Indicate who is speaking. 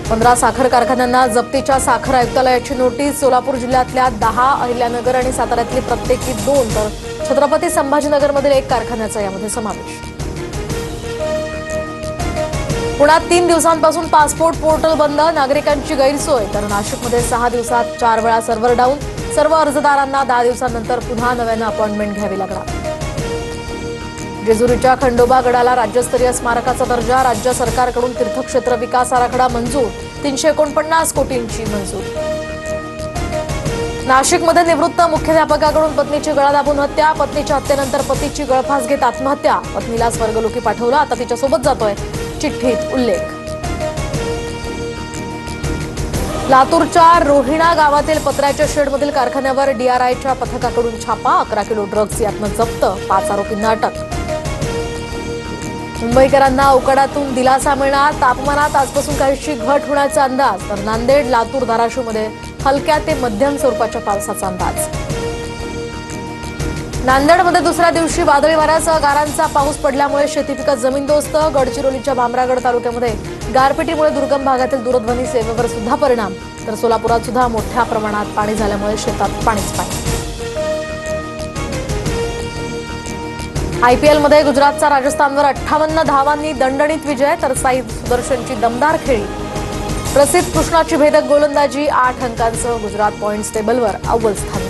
Speaker 1: 15 साखर कारखान्यांना जप्तीच्या साखर आयुक्तालयाची नोटीस। सोलापूर जिल्ह्यातल्या 10, अहिल्यानगर आणि साताऱ्यातली प्रत्येकी 2 तर छत्रपती संभाजीनगरमधील 1 कारखान्याचा यामध्ये समावेश। पुण्यात 3 दिवसांपासून पासपोर्ट पोर्टल बंद, नागरिकांची गैरसोय। तर नाशिकमध्ये 6 दिवसात 4 वेळा सर्व्हर डाऊन। सर्व अर्जदारांना 10 दिवसांनंतर पुन्हा नव्यानं अपॉइंटमेंट घ्यावी लागणार। जेजुरीच्या खंडोबा गडाला राज्यस्तरीय स्मारकाचा दर्जा। राज्य सरकारकडून तीर्थक्षेत्र विकास आराखडा मंजूर। 349 कोटींची मंजुरी। नाशिकमध्ये निवृत्त मुख्याध्यापकाकडून पत्नीची गळा दाबून हत्या। पत्नीच्या हत्येनंतर पतीची गळफास घेत आत्महत्या। पत्नीला स्वर्गलोकी पाठवलं, आता तिच्यासोबत जातोय, चिठ्ठीत उल्लेख। लातूरच्या रोहिणा गावातील पत्र्याच्या शेडमधील कारखान्यावर डीआरआयच्या पथकाकडून छापा। 11 किलो ड्रग्ज यातनं जप्त, 5 आरोपींना अटक। मुंबईकरांना उकाड्यातून दिलासा मिळणार। तापमानात आजपासून काहीशी घट होण्याचा अंदाज। तर नांदेड, लातूर, धाराशिवमध्ये हलक्या ते मध्यम स्वरूपाच्या पावसाचा अंदाज। नांदेडमध्ये दुसऱ्या दिवशी वादळी वाऱ्यासह गारांचा पाऊस पडल्यामुळे शेतीपिकं जमीनदोस्त। गडचिरोलीच्या भामरागड तालुक्यामध्ये गारपिटीमुळे दुर्गम भागातील दूरध्वनी सेवेवर सुद्धा परिणाम। तर सोलापुरात सुद्धा मोठ्या प्रमाणात पाणी झाल्यामुळे शेतात पाणीच पाणी। आयपीएलमध्ये गुजरातचा राजस्थानवर 58 धावांनी दणदणीत विजय। तर साई सुदर्शनची दमदार खेळी। प्रसिद्ध कृष्णाची भेदक गोलंदाजी। 8 अंकांसह गुजरात पॉइंट्स टेबलवर अव्वल स्थानी।